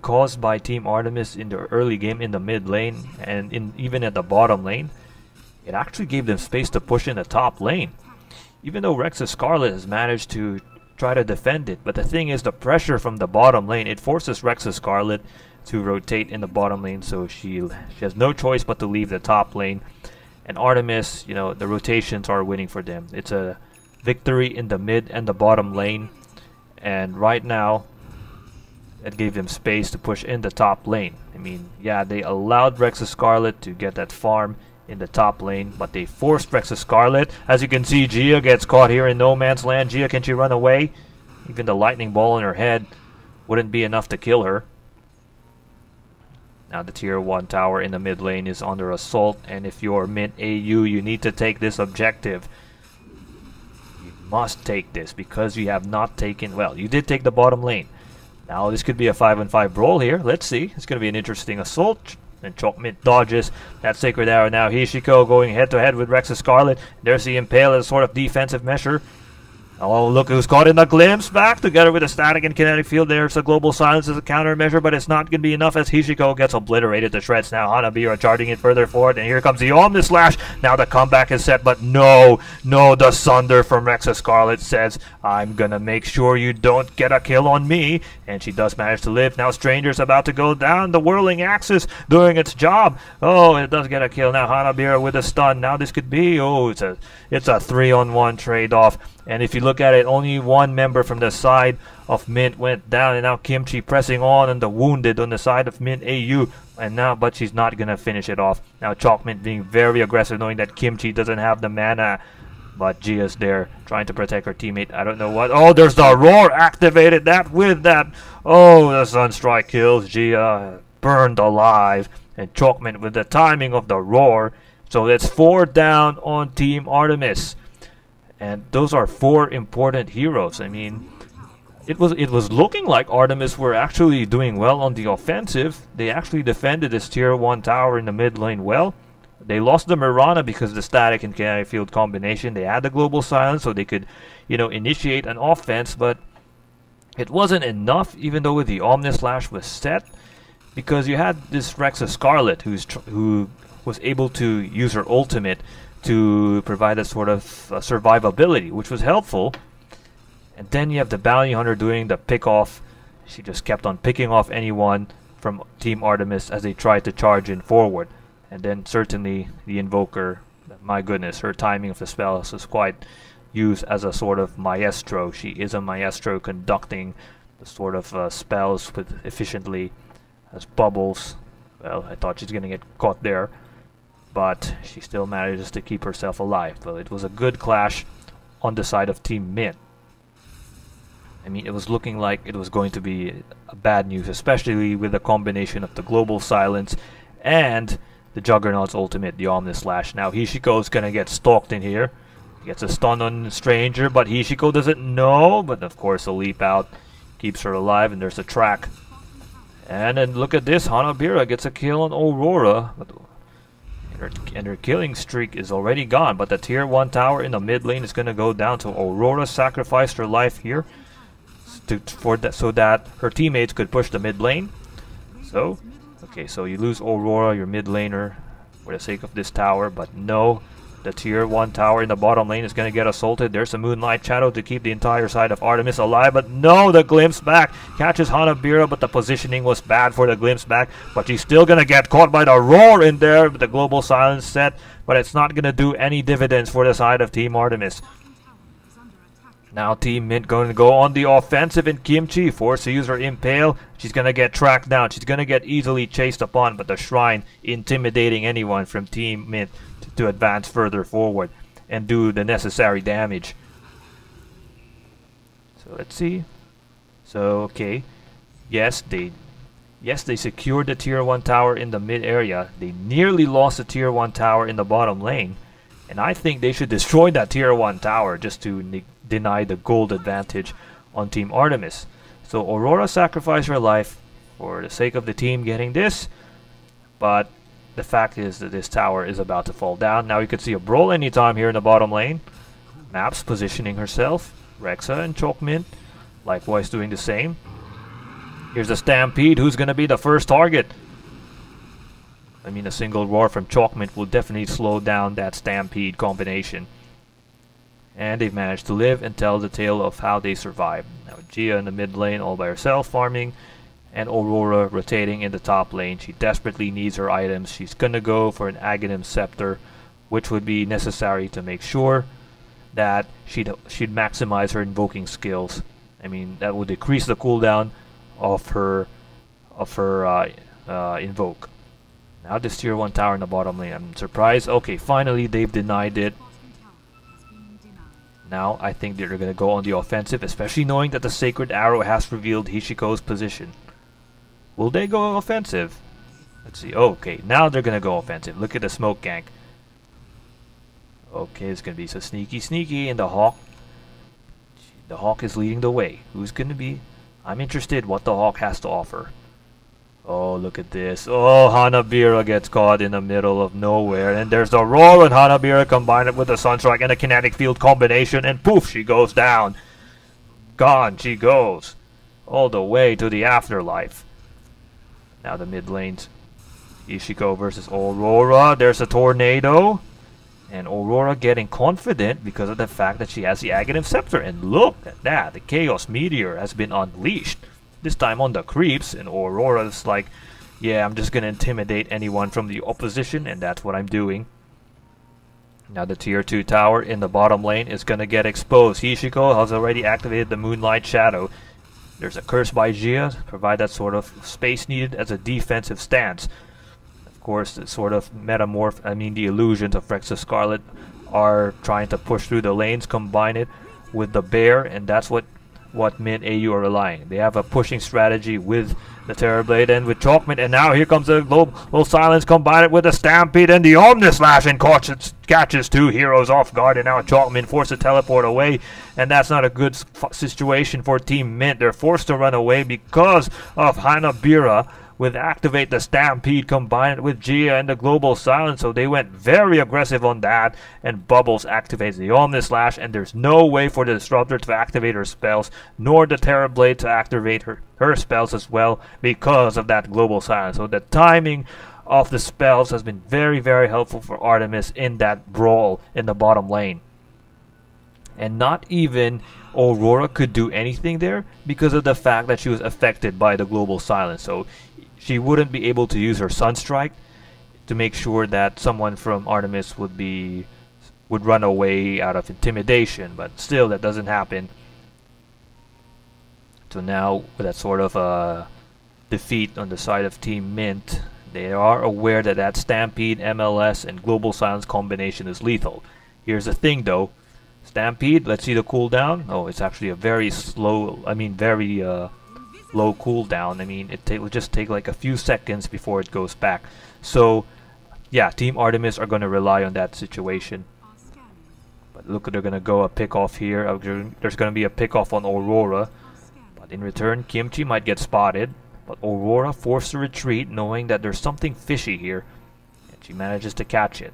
caused by Team Artemis in the early game in the mid lane and even at the bottom lane, it actually gave them space to push in the top lane. Even though Rexa Scarlet has managed to try to defend it, but the thing is, the pressure from the bottom lane, it forces Rexa Scarlet to rotate in the bottom lane, so she has no choice but to leave the top lane. And Artemis, you know, the rotations are winning for them. It's a victory in the mid and the bottom lane, and right now it gave them space to push in the top lane. I mean, yeah, they allowed Rexa Scarlet to get that farm in the top lane, but they forced Rexa Scarlet. As you can see, Gia gets caught here in no man's land. Gia, can she run away? Even the lightning ball in her head wouldn't be enough to kill her. Now the tier 1 tower in the mid lane is under assault, and if you're Mint AU, you need to take this objective. You must take this, because you have not taken, well, you did take the bottom lane. Now this could be a 5-on-5 brawl here. Let's see. It's going to be an interesting assault. And Chalkmint dodges that Sacred Arrow. Now Hishiko going head-to-head with Rexa Scarlet. There's the Impale as a sort of defensive measure. Oh, look who's caught in the glimpse back together with the static and kinetic field. There's a global silence as a countermeasure, but it's not going to be enough as Hishiko gets obliterated to shreds. Now Hanabira charging it further forward, and here comes the Omnis Slash. Now the comeback is set, but no, the Sunder from Rexa Scarlet says, I'm going to make sure you don't get a kill on me, and she does manage to live. Now Stranger's about to go down, the whirling axis doing its job. Oh, it does get a kill. Now Hanabira with a stun. Now this could be, oh, it's a 3-on-1 trade-off. And if you look at it, only one member from the side of Mint went down, and now Kimchi pressing on and the wounded on the side of Mint AU. And now, but she's not going to finish it off. Now Chalkmint being very aggressive, knowing that Kimchi doesn't have the mana. But Gia's there trying to protect her teammate. I don't know what. Oh, there's the Roar activated that with that. Oh, the Sunstrike kills Gia, burned alive. And Chalkmint with the timing of the Roar. So that's 4 down on Team Artemis. And those are 4 important heroes. I mean, it was looking like Artemis were actually doing well on the offensive. They actually defended this tier 1 tower in the mid lane well. They lost the Mirana because of the static and kinetic field combination. They had the global silence so they could, you know, initiate an offense, but it wasn't enough even though the Omnislash was set, because you had this Rexa Scarlet who was able to use her ultimate to provide a sort of survivability, which was helpful. And then you have the Bounty Hunter doing the pick off. She just kept on picking off anyone from Team Artemis as they tried to charge in forward. And then certainly the Invoker, my goodness, her timing of the spells is quite used as a sort of maestro. She is a maestro conducting the sort of spells with efficiently as Bubbles. Well, I thought she's gonna get caught there, but she still manages to keep herself alive. Well, it was a good clash on the side of Team Mid. I mean, it was looking like it was going to be a bad news, especially with the combination of the global silence and the Juggernaut's ultimate, the Omnislash. Now Hishiko's gonna get stalked in here. He gets a stun on Stranger, but Hishiko doesn't know. But of course, a leap out keeps her alive, and there's a track. And then look at this, Hanabira gets a kill on Aurora. And her killing streak is already gone, but the tier 1 tower in the mid lane is gonna go down, so Aurora sacrificed her life here so that her teammates could push the mid lane. So, okay, so you lose Aurora, your mid laner, for the sake of this tower, but no, the tier 1 tower in the bottom lane is going to get assaulted. There's a Moonlight Shadow to keep the entire side of Artemis alive, but no, the Glimpse back catches Hanabira, but the positioning was bad for the Glimpse back, but she's still going to get caught by the Roar in there with the global silence set, but it's not going to do any dividends for the side of Team Artemis. Now Team Mint going to go on the offensive, and Kimchi forced to use her Impale. She's going to get tracked down. She's going to get easily chased upon, but the Shrine intimidating anyone from Team Mint to advance further forward and do the necessary damage. So let's see. So okay, yes they secured the tier 1 tower in the mid area. They nearly lost the tier 1 tower in the bottom lane, and I think they should destroy that tier 1 tower just to deny the gold advantage on Team Artemis. So Aurora sacrificed her life for the sake of the team getting this, but the fact is that this tower is about to fall down. Now you could see a brawl anytime here in the bottom lane. Maps positioning herself. Rexa and Chokmint likewise doing the same. Here's a Stampede. Who's going to be the first target? I mean, a single roar from Chokmint will definitely slow down that Stampede combination. And they've managed to live and tell the tale of how they survived. Now Gia in the mid lane all by herself farming, and Aurora rotating in the top lane. She desperately needs her items. She's gonna go for an Aghanim Scepter, which would be necessary to make sure that she'd maximize her invoking skills. I mean, that would decrease the cooldown of her invoke. Now this tier 1 tower in the bottom lane. I'm surprised. Okay, finally they've denied it. Now I think they're going to go on the offensive, especially knowing that the Sacred Arrow has revealed Hishiko's position. Will they go offensive? Let's see. Okay, now they're going to go offensive. Look at the smoke gank. Okay, it's going to be so sneaky, and the Hawk. The Hawk is leading the way. Who's going to be? I'm interested what the Hawk has to offer. Oh, look at this. Oh, Hanabira gets caught in the middle of nowhere. And there's the Roar, and Hanabira combined it with the Sunstrike and a kinetic field combination. And poof, she goes down. Gone she goes. All the way to the afterlife. Now the mid lanes. Ishiko versus Aurora. There's a Tornado. And Aurora getting confident because of the fact that she has the Aghanim Scepter. And look at that. The Chaos Meteor has been unleashed. This time on the creeps, and Aurora's like, yeah, I'm just gonna intimidate anyone from the opposition, and that's what I'm doing. Now the tier 2 tower in the bottom lane is gonna get exposed. Hishiko has already activated the Moonlight Shadow. There's a Curse by Gia, provide that sort of space needed as a defensive stance. Of course, the sort of the illusions of Rexa Scarlet are trying to push through the lanes, combine it with the bear, and that's what what Mint AU are relying. They have a pushing strategy with the Terrorblade and with Chalkman, and now here comes the Global Silence combined with the Stampede and the Omnislash, and catches two heroes off guard, and now Chalkman forced to teleport away, and that's not a good situation for Team Mint. They're forced to run away because of Hanabira with Activate the Stampede combined with Gia and the Global Silence, so they went very aggressive on that, and Bubbles activates the Omnislash, and there's no way for the Disruptor to activate her spells, nor the Terrorblade to activate her spells as well because of that Global Silence. So the timing of the spells has been very, very helpful for Artemis in that brawl in the bottom lane. And not even Aurora could do anything there because of the fact that she was affected by the Global Silence. So she wouldn't be able to use her Sunstrike to make sure that someone from Artemis would run away out of intimidation, but still that doesn't happen. So now with that sort of defeat on the side of Team Mint, they are aware that that Stampede, MLS, and Global Silence combination is lethal. Here's the thing though, Stampede, let's see the cooldown. Oh, it's actually a very slow, very low cooldown. It would just take like a few seconds before it goes back. So yeah, Team Artemis are going to rely on that situation. But look, they're going to go a pick off here. There's going to be a pick off on Aurora, but in return Kimchi might get spotted, but Aurora forced to retreat knowing that there's something fishy here, and she manages to catch it.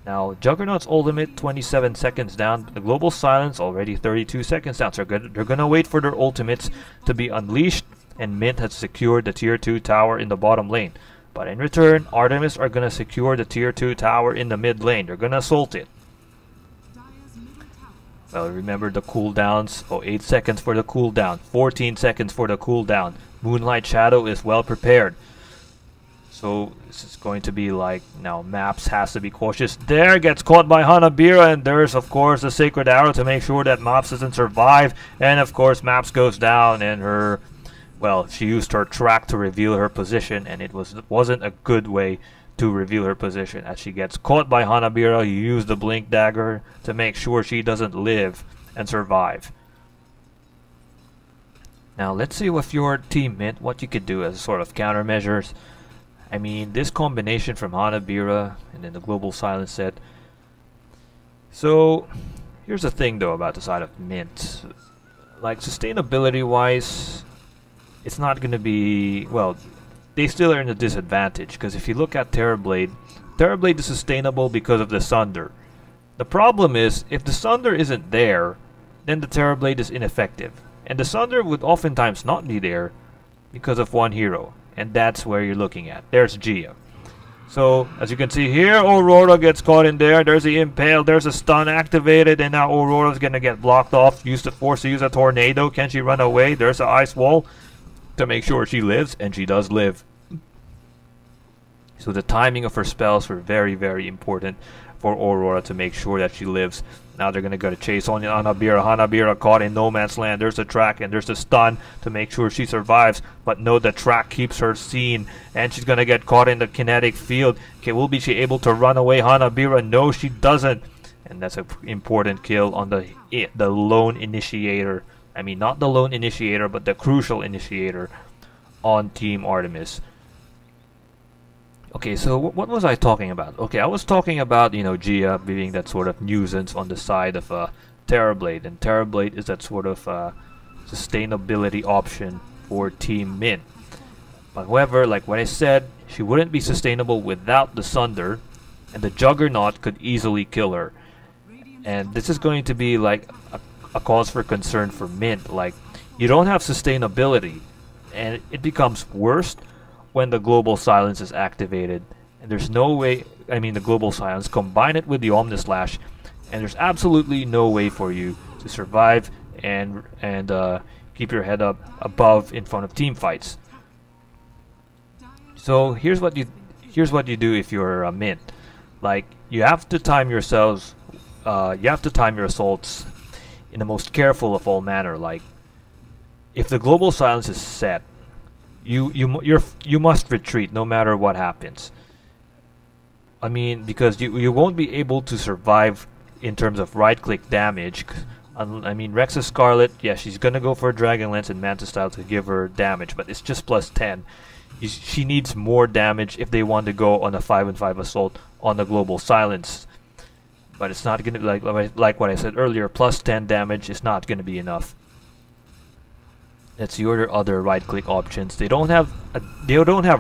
Now Juggernaut's ultimate 27 seconds down, the Global Silence already 32 seconds down, so they're gonna wait for their ultimates to be unleashed, and Mint has secured the tier 2 tower in the bottom lane. But in return, Artemis are gonna secure the tier 2 tower in the mid lane. They're gonna assault it. Well, remember the cooldowns. Oh, 8 seconds for the cooldown, 14 seconds for the cooldown. Moonlight Shadow is well prepared. So this is going to be like, now Maps has to be cautious. There, gets caught by Hanabira, and there's of course the Sacred Arrow to make sure that Maps doesn't survive. And of course Maps goes down, and she used her track to reveal her position, and it wasn't a good way to reveal her position, as she gets caught by Hanabira. You use the Blink Dagger to make sure she doesn't live and survive. Now let's see with your Team Mint what you could do as sort of countermeasures. This combination from Hanabira and then the Global Silence set. So here's the thing though about the side of Mint. Like, sustainability wise, it's not going to be, well, they still are in a disadvantage, because if you look at Terrorblade is sustainable because of the Sunder. The problem is, if the Sunder isn't there, then the Terrorblade is ineffective. And the Sunder would oftentimes not be there because of one hero. And that's where you're looking at. There's Gia. So as you can see here, Aurora gets caught in there. There's the Impale. There's a stun activated, and now Aurora's gonna get blocked off. Forced to use a tornado. Can she run away? There's an ice wall to make sure she lives, and she does live. So the timing of her spells were very, very important for Aurora to make sure that she lives. Now they're going to go to chase on Hanabira. Hanabira caught in no man's land. There's a track and there's a stun to make sure she survives. But no, the track keeps her seen, and she's going to get caught in the kinetic field. Okay, will she able to run away, Hanabira? No, she doesn't. And that's an important kill on the lone initiator. Not the lone initiator, but the crucial initiator on Team Artemis. Okay, so what was I talking about? Okay, I was talking about, Gia being that sort of nuisance on the side of Terrorblade, and Terrorblade is that sort of sustainability option for Team Mint. But however, like what I said, she wouldn't be sustainable without the Sunder, and the Juggernaut could easily kill her. And this is going to be like a cause for concern for Mint. Like, you don't have sustainability, and it becomes worse when the Global Silence is activated, and there's no way, the Global Silence, combine it with the Omnislash, and there's absolutely no way for you to survive and keep your head up above in front of team fights. So here's what you do if you're a Mint. Like, you have to time yourselves, you have to time your assaults in the most careful of all manner. Like, if the Global Silence is set, you must retreat no matter what happens. Because you won't be able to survive in terms of right click damage I mean, Rex's Scarlet, yeah, she's gonna go for a Dragon Lance and Manta Style to give her damage, but it's just plus 10. She needs more damage if they want to go on a 5-5 assault on the Global Silence. But it's not gonna be like what I said earlier. Plus 10 damage is not gonna be enough. Let's see your other right-click options. They don't have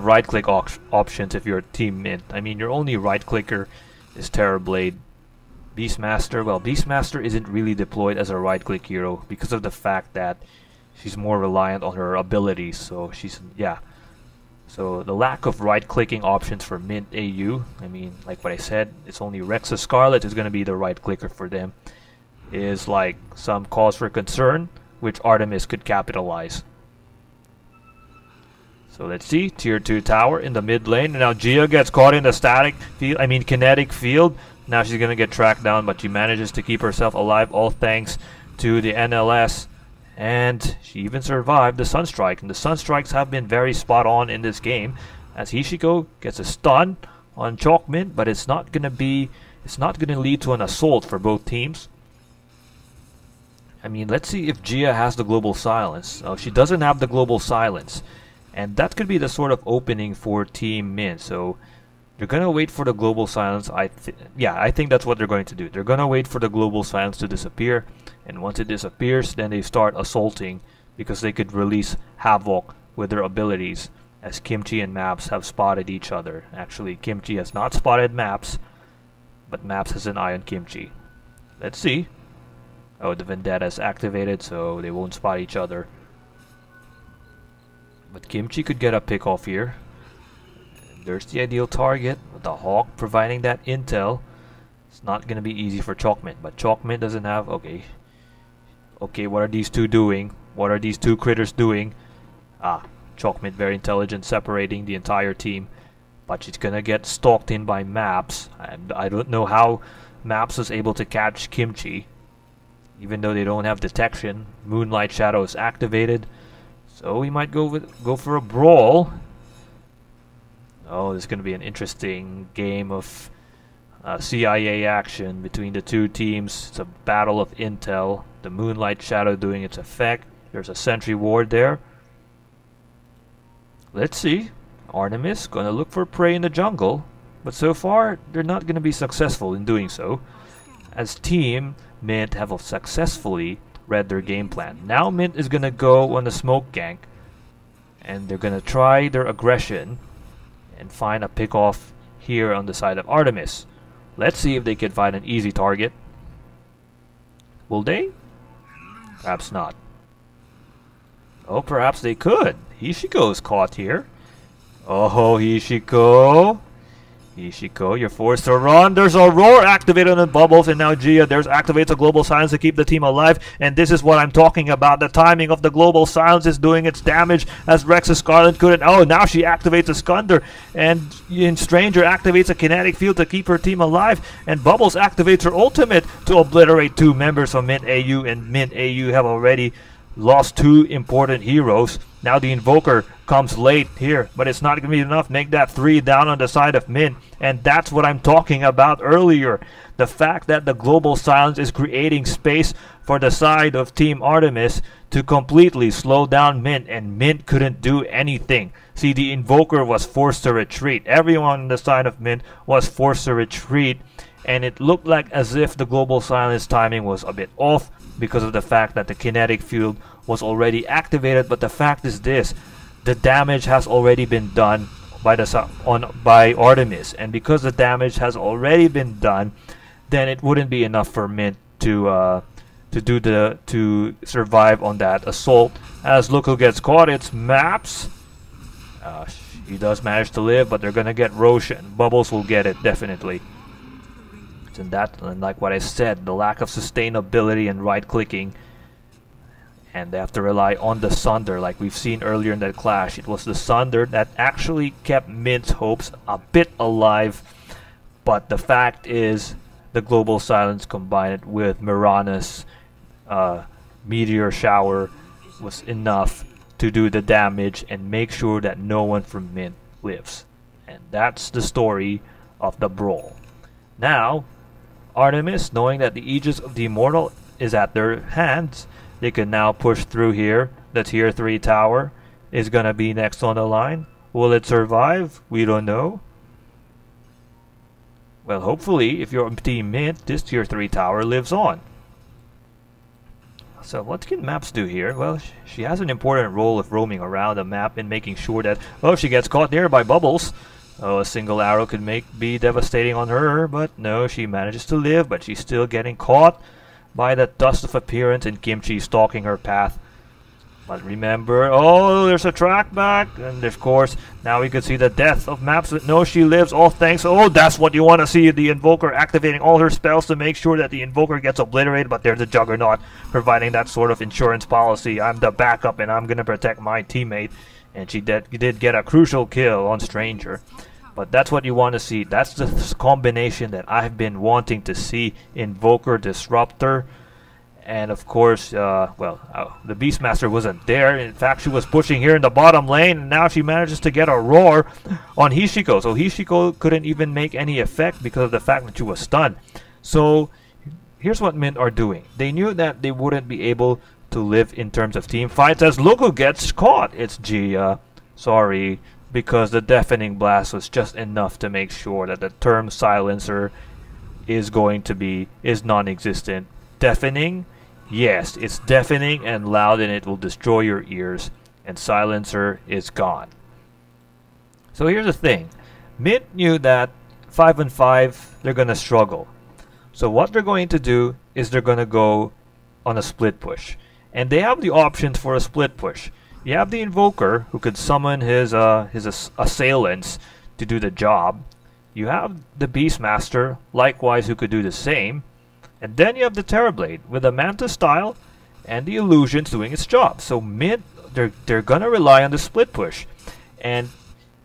right-click options if you're Team Mint. I mean, your only right-clicker is Terrorblade. Beastmaster, well, Beastmaster isn't really deployed as a right-click hero because of the fact that she's more reliant on her abilities. So So the lack of right-clicking options for Mint AU, I mean, like what I said, it's only Rexa Scarlet is going to be the right-clicker for them, is like some cause for concern, which Artemis could capitalize. So let's see, Tier 2 tower in the mid lane, and now Gia gets caught in the kinetic field. Now she's going to get tracked down, but she manages to keep herself alive, all thanks to the NLS. And she even survived the Sunstrike, and the Sunstrikes have been very spot on in this game, as Hishiko gets a stun on Chalkmint, but it's not gonna lead to an assault for both teams. I mean, let's see if Gia has the Global Silence. Oh, she doesn't have the Global Silence, and that could be the sort of opening for Team Mint. So they're gonna wait for the Global Silence. I think that's what they're going to do. They're gonna wait for the Global Silence to disappear. And once it disappears, then they start assaulting because they could release Havoc with their abilities, as Kimchi and Maps have spotted each other. Actually, Kimchi has not spotted Maps, but Maps has an eye on Kimchi. Let's see. Oh, the Vendetta is activated, so they won't spot each other. But Kimchi could get a pick off here. And there's the ideal target, with the Hawk providing that intel. It's not going to be easy for Chalkmint, but Chalkmint doesn't have... Okay, what are these two doing? What are these two critters doing? Chalkmint very intelligent, separating the entire team. But she's gonna get stalked in by Maps. I don't know how Maps was able to catch Kimchi, even though they don't have detection. Moonlight Shadow is activated, so we might go for a brawl. Oh, this is gonna be an interesting game of CIA action between the two teams. It's a battle of intel. The Moonlight Shadow doing its effect. There's a sentry ward there. Let's see. Artemis gonna look for prey in the jungle, but so far they're not gonna be successful in doing so, as Team Mint have successfully read their game plan. Now Mint is gonna go on the smoke gank, and they're gonna try their aggression and find a pick off here on the side of Artemis. Let's see if they can find an easy target. Will they? Perhaps not. Oh, perhaps they could. Hishiko is caught here. Oh, Hishiko. Hishiko, you're forced to run. There's a roar activated on Bubbles, and now Gia activates a Global Silence to keep the team alive. And this is what I'm talking about. The timing of the Global Silence is doing its damage, as Rex's Scarlet couldn't. Oh, now she activates a Skunder, and Stranger activates a kinetic field to keep her team alive. And Bubbles activates her ultimate to obliterate two members from Mint AU, and Mint AU have already lost two important heroes. Now the Invoker comes late here, but it's not going to be enough. Make that 3 down on the side of Mint, and that's what I'm talking about earlier. The fact that the Global Silence is creating space for the side of Team Artemis to completely slow down Mint, and Mint couldn't do anything. See, the Invoker was forced to retreat. Everyone on the side of Mint was forced to retreat, and it looked like as if the Global Silence timing was a bit off because of the fact that the kinetic field was already activated. But the fact is this: the damage has already been done by Artemis, and because the damage has already been done, then it wouldn't be enough for Mint to survive on that assault. As look who gets caught, it's Maps. He does manage to live, but they're gonna get Roshan. Bubbles will get it definitely. And like what I said, the lack of sustainability and right-clicking, and they have to rely on the Sunder, like we've seen earlier in that clash. It was the Sunder that actually kept Mint's hopes a bit alive, but the fact is the Global Silence combined with Mirana's Meteor Shower was enough to do the damage and make sure that no one from Mint lives. And that's the story of the brawl. Now, Artemis, knowing that the Aegis of the Immortal is at their hands. They can now push through here. The tier 3 tower is gonna be next on the line. Will it survive? We don't know. Well, hopefully, if you're Team Mint, this tier 3 tower lives on. So what can maps do here? Well, she has an important role of roaming around the map and making sure that, oh, she gets caught there by bubbles. Oh, a single arrow could be devastating on her, but no, she manages to live, but she's still getting caught by the dust of appearance and Kimchi stalking her path. But remember, oh, there's a track back, and of course, now we can see the death of maps. No, she lives, all thanks. Oh, that's what you want to see, the Invoker activating all her spells to make sure that the Invoker gets obliterated, but there's a Juggernaut providing that sort of insurance policy. I'm the backup, and I'm going to protect my teammate. And she did get a crucial kill on Stranger. But that's what you want to see. That's the combination that I've been wanting to see. Invoker, Disruptor. And of course, the Beastmaster wasn't there. In fact, she was pushing here in the bottom lane, and now she manages to get a roar on Hishiko. So Hishiko couldn't even make any effect because of the fact that she was stunned. So here's what Mint are doing. They knew that they wouldn't be able to live in terms of team fights as Lugu gets caught. It's Gia. Sorry, because the Deafening Blast was just enough to make sure that the term Silencer is non-existent. Deafening? Yes, it's deafening and loud, and it will destroy your ears. And Silencer is gone. So here's the thing. Mint knew that 5-on-5, they're going to struggle. So what they're going to do is they're going to go on a split push. And they have the options for a split push. You have the Invoker, who could summon his assailants to do the job. You have the Beastmaster, likewise, who could do the same. And then you have the Terrorblade with the Manta style and the Illusions doing its job. So Mint, they're gonna rely on the split push. And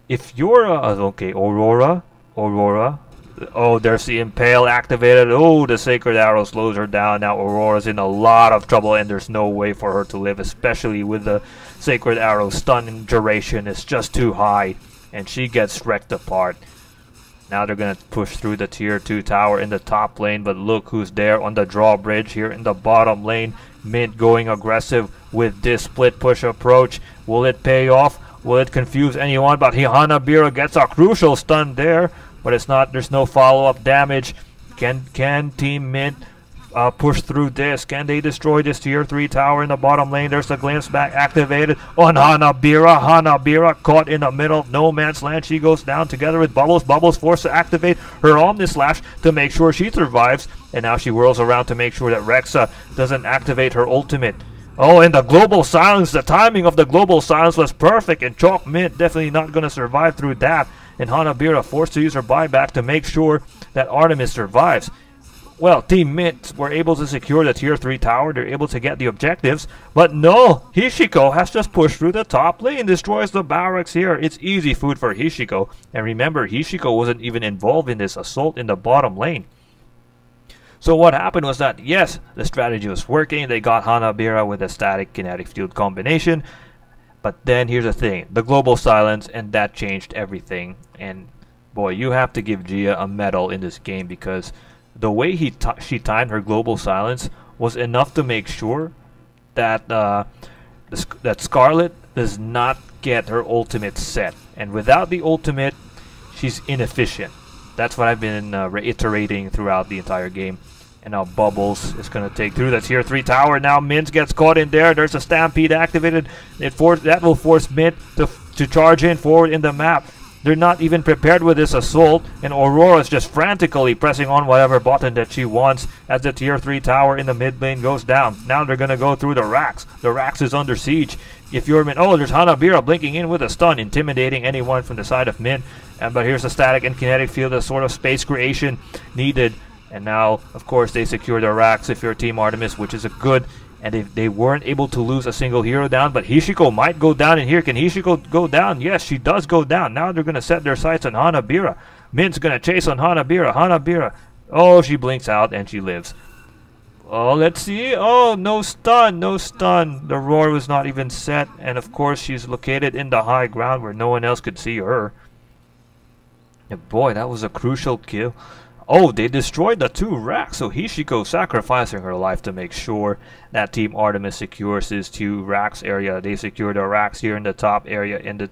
if you're okay, Aurora, oh, there's the Impale activated. Oh, the Sacred Arrow slows her down. Now Aurora's in a lot of trouble, and there's no way for her to live, especially with the Sacred Arrow stun duration. It's just too high, and she gets wrecked apart. Now they're going to push through the tier 2 tower in the top lane, but look who's there on the drawbridge here in the bottom lane. Mint going aggressive with this split push approach. Will it pay off? Will it confuse anyone? But Hanabira gets a crucial stun there, but it's not. There's no follow-up damage. Can Team Mint push through this? Can they destroy this tier 3 tower in the bottom lane? There's the glimpse back activated on Hanabira. Hanabira caught in the middle of no man's land. She goes down together with Bubbles. Bubbles forced to activate her Omnislash to make sure she survives. And now she whirls around to make sure that Rexa doesn't activate her ultimate. Oh, and the global silence. The timing of the global silence was perfect. And Chalk Mint definitely not going to survive through that. And Hanabira forced to use her buyback to make sure that Artemis survives. Well, Team Mint were able to secure the tier 3 tower. They're able to get the objectives. But no, Hishiko has just pushed through the top lane. Destroys the barracks here. It's easy food for Hishiko. And remember, Hishiko wasn't even involved in this assault in the bottom lane. So what happened was that, yes, the strategy was working. They got Hanabira with a static kinetic field combination. But then here's the thing. The global silence, and that changed everything. And boy, you have to give Gia a medal in this game, because the way she timed her global silence was enough to make sure that that Scarlet does not get her ultimate set. And without the ultimate, she's inefficient. That's what I've been reiterating throughout the entire game. And now Bubbles is going to take through the tier 3 tower. Now Mint gets caught in there. There's a Stampede activated. That will force Mint to charge in forward in the map. They're not even prepared with this assault, and Aurora is just frantically pressing on whatever button that she wants as the tier 3 tower in the mid lane goes down. Now they're going to go through the racks. The racks is under siege. If you're Mint, oh, there's Hanabira blinking in with a stun, intimidating anyone from the side of Mint. But here's a static and kinetic field, a sort of space creation needed. And now, of course, they secure the racks if you're Team Artemis, which is a good. And they weren't able to lose a single hero down, but Hishiko might go down in here. Can Hishiko go down? Yes, she does go down. Now they're going to set their sights on Hanabira. Mint's going to chase on Hanabira. Hanabira. Oh, she blinks out and she lives. Oh, let's see. Oh, no stun. No stun. The roar was not even set. And of course, she's located in the high ground where no one else could see her. And boy, that was a crucial kill. Oh, they destroyed the 2 racks, so Hishiko sacrificing her life to make sure that Team Artemis secures his 2 racks area. They secured the racks here in the top area, in the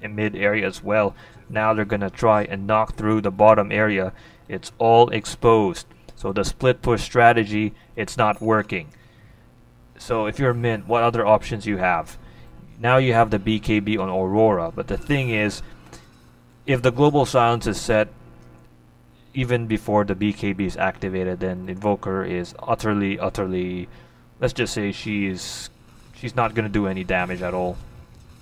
mid area as well. Now they're gonna try and knock through the bottom area. It's all exposed. So the split push strategy, it's not working. So if you're Mint, what other options you have? Now you have the BKB on Aurora, but the thing is, if the global silence is set even before the BKB is activated, then Invoker is utterly, let's just say she's not gonna do any damage at all.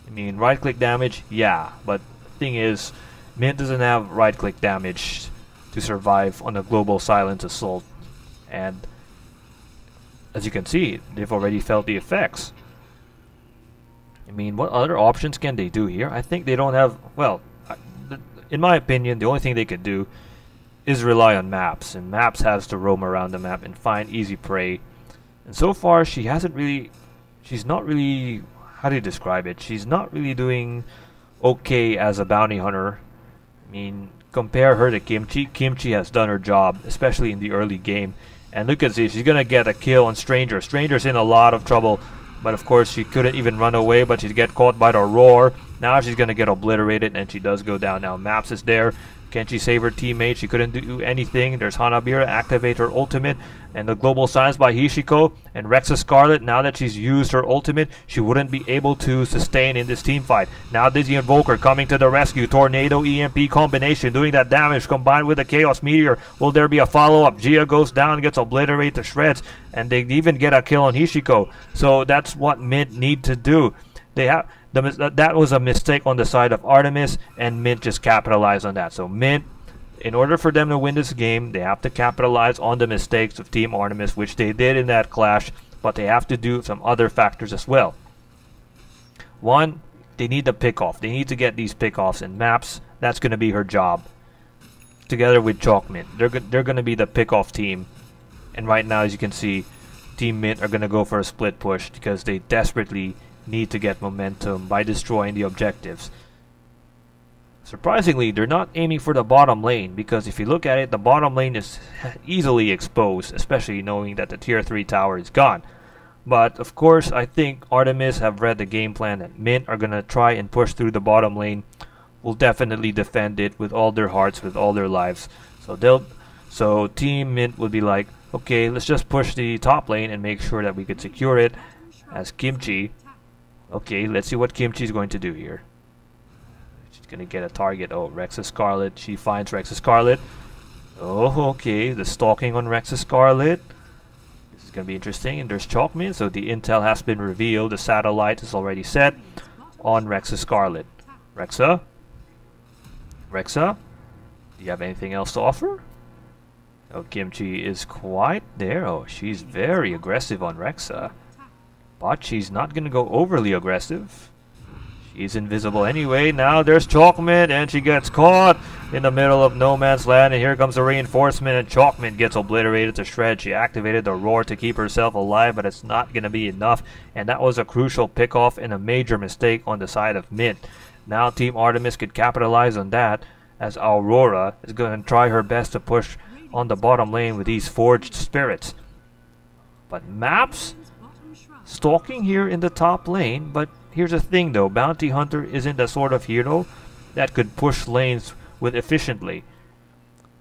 I mean, right click damage, yeah, but the thing is, Mint doesn't have right click damage to survive on a global silence assault, and as you can see, they've already felt the effects. I mean, what other options can they do here? I think they don't have, well, in my opinion, the only thing they could do is rely on Maps, and Maps has to roam around the map and find easy prey. And so far, she's not really, how do you describe it? She's not really doing okay as a bounty hunter. I mean, compare her to Kimchi. Kimchi has done her job, especially in the early game. And look at this, she's gonna get a kill on Stranger. Stranger's in a lot of trouble, but of course she couldn't even run away, but she'd get caught by the roar. Now she's gonna get obliterated, and she does go down. Now Maps is there. Can she save her teammate? She couldn't do anything. There's Hanabira, activate her ultimate, and the global silence by Hishiko and Rexa Scarlet. Now that she's used her ultimate, she wouldn't be able to sustain in this team fight. Now Dizzy Invoker coming to the rescue. Tornado EMP combination doing that damage combined with the Chaos Meteor. Will there be a follow-up? Gia goes down, gets obliterated to shreds, and they even get a kill on Hishiko. So that's what Mint need to do. They have that was a mistake on the side of Artemis, and Mint just capitalized on that. So Mint, in order for them to win this game, they have to capitalize on the mistakes of Team Artemis, which they did in that clash, but they have to do some other factors as well. One, they need the pick-off. They need to get these pick-offs, and Maps, that's going to be her job. Together with Chalk Mint, they're going to be the pick-off team. And right now, as you can see, Team Mint are going to go for a split push because they desperately need to get momentum by destroying the objectives. Surprisingly, they're not aiming for the bottom lane, because if you look at it, the bottom lane is easily exposed, especially knowing that the tier 3 tower is gone. But of course, I think Artemis have read the game plan, and Mint are gonna try and push through the bottom lane. Will definitely defend it with all their hearts, with all their lives. So Team Mint will be like, okay, let's just push the top lane and make sure that we could secure it. As Kimchi, okay, let's see what Kimchi is going to do here. She's going to get a target. Oh, Rexa Scarlet. She finds Rexa Scarlet. Oh, okay. The stalking on Rexa Scarlet. This is going to be interesting. And there's Chalkmin. So the intel has been revealed. The satellite is already set on Rexa Scarlet. Rexa? Rexa? Do you have anything else to offer? Oh, Kimchi is quite there. Oh, she's very aggressive on Rexa. But she's not going to go overly aggressive. She's invisible anyway. Now there's Chalkman, and she gets caught in the middle of no man's land. And here comes the reinforcement, and Chalkman gets obliterated to shreds. She activated the roar to keep herself alive, but it's not going to be enough. And that was a crucial pick-off and a major mistake on the side of Mint. Now Team Artemis could capitalize on that, as Aurora is going to try her best to push on the bottom lane with these forged spirits. But Maps stalking here in the top lane, but here's the thing though, Bounty Hunter isn't the sort of hero that could push lanes with efficiently.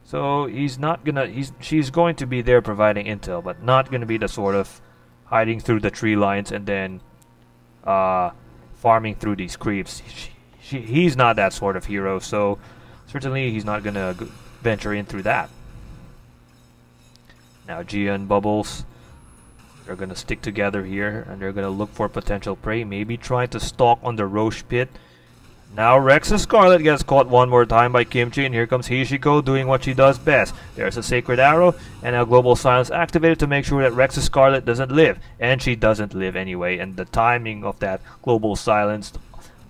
So she's going to be there providing intel, but not going to be the sort of hiding through the tree lines and then farming through these creeps. He's not that sort of hero, so certainly he's not going to venture in through that. Now Gia and Bubbles, they're going to stick together here, and they're going to look for potential prey, maybe trying to stalk on the Roche pit. Now Rexa Scarlet gets caught one more time by Kimchi, and here comes Hishiko doing what she does best. There's a Sacred Arrow, and a Global Silence activated to make sure that Rexa Scarlet doesn't live. And she doesn't live anyway, and the timing of that Global Silence,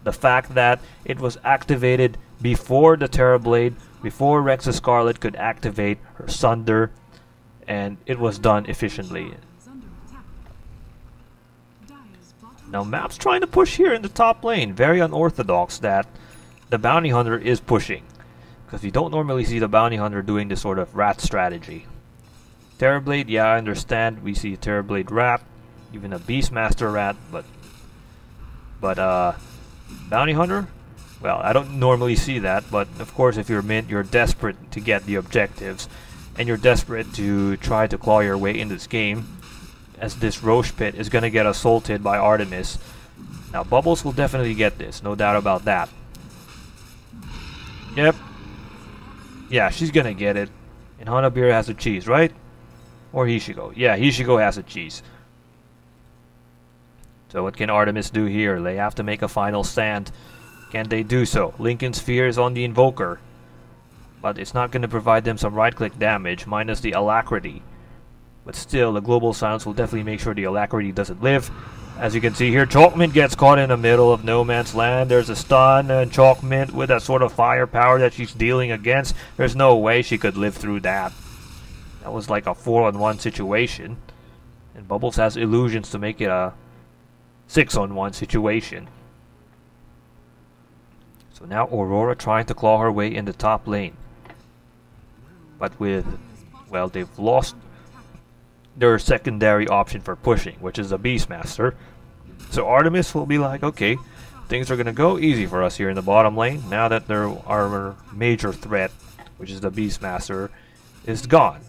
the fact that it was activated before the Terrorblade, before Rexa Scarlet could activate her Sunder, and it was done efficiently. Now Map's trying to push here in the top lane. Very unorthodox that the Bounty Hunter is pushing. because we don't normally see the bounty hunter doing this sort of rat strategy. Terrorblade, yeah, I understand. We see a Terrorblade rat, even a Beastmaster rat, but bounty hunter? Well, I don't normally see that, but of course if you're mint, you're desperate to get the objectives, and you're desperate to try to claw your way in this game, as this Roche Pit is going to get assaulted by Artemis. Now Bubbles will definitely get this, no doubt about that. Yep. Yeah, she's going to get it. And Hanabira has a cheese, right? Or Hishigo. Yeah, Hishigo has a cheese. So what can Artemis do here? They have to make a final stand. Can they do so? Lincoln Sphere is on the Invoker, but it's not going to provide them some right-click damage, minus the Alacrity. But still, the Global Silence will definitely make sure the Alacrity doesn't live. As you can see here, Chalkmint gets caught in the middle of no man's land. There's a stun, and Chalkmint with that sort of firepower that she's dealing against, there's no way she could live through that. That was like a 4-on-1 situation. And Bubbles has illusions to make it a 6-on-1 situation. So now Aurora trying to claw her way in the top lane. But with, well, they've lost their secondary option for pushing, which is a Beastmaster. So Artemis will be like, okay, things are going to go easy for us here in the bottom lane, now that our major threat, which is the Beastmaster, is gone.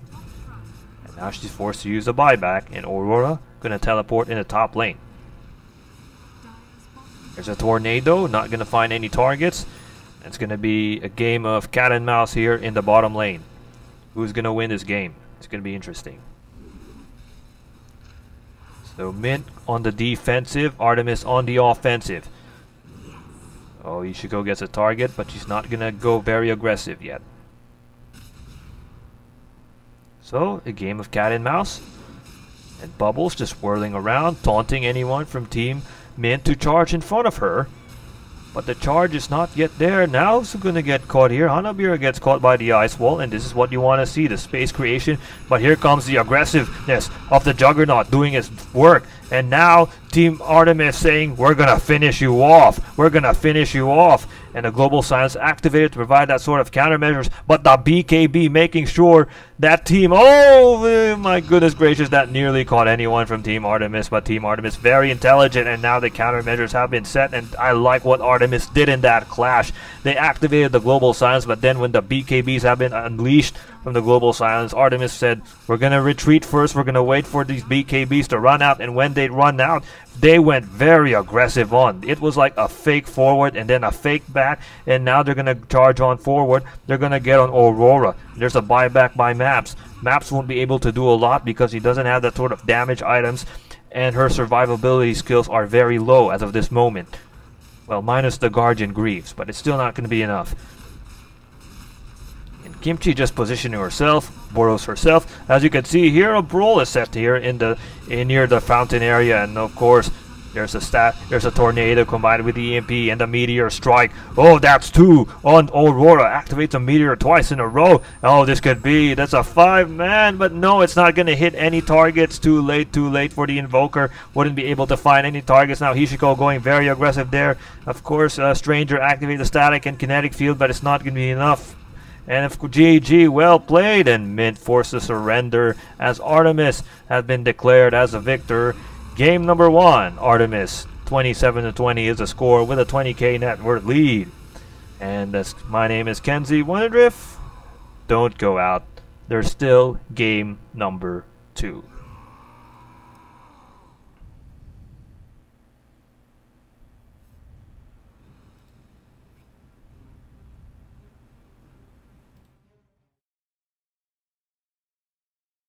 And now she's forced to use the buyback, and Aurora going to teleport in the top lane. There's a tornado, not going to find any targets. It's going to be a game of cat and mouse here in the bottom lane. Who's going to win this game? It's going to be interesting. So Mint on the defensive, Artemis on the offensive. Oh, Ishiko gets a target, but she's not going to go very aggressive yet. So, a game of cat and mouse. And Bubbles just whirling around, taunting anyone from Team Mint to charge in front of her. But the charge is not yet there. Now who's going to get caught here? Hanabira gets caught by the ice wall, and this is what you want to see, the space creation. But here comes the aggressiveness of the Juggernaut doing his work. And now Team Artemis saying, we're going to finish you off. We're going to finish you off. And the Global Silence activated to provide that sort of countermeasures. But the BKB making sure that team, oh my goodness gracious, that nearly caught anyone from Team Artemis. But Team Artemis very intelligent, and now the countermeasures have been set. And I like what Artemis did in that clash. They activated the Global Silence, but then when the BKBs have been unleashed from the Global Silence, Artemis said, we're going to retreat first. We're going to wait for these BKBs to run out. And when they run out, they went very aggressive on. It was like a fake forward and then a fake back, and now they're going to charge on forward. They're going to get on Aurora. There's a buyback by Maps. Maps won't be able to do a lot because he doesn't have that sort of damage items, and her survivability skills are very low as of this moment. Well, minus the Guardian Greaves, but it's still not going to be enough. And Kimchi just positioning herself, Boros herself. As you can see here, a brawl is set here in near the fountain area, and of course there's a tornado combined with the EMP and the meteor strike. Oh, that's 2 on Aurora. Activates a meteor twice in a row. Oh, this could be, that's a 5-man, but no, it's not going to hit any targets. Too late for the Invoker. Wouldn't be able to find any targets. Now Hishiko going very aggressive there. Of course, Stranger activates the static and kinetic field, but it's not going to be enough. And if GG, well played, and Mint forced to surrender as Artemis has been declared as a victor. Game number 1, Artemis 27-20 is the score with a 20k net worth lead. And my name is Kenzie Wonderdrift. Don't go out. There's still game number 2.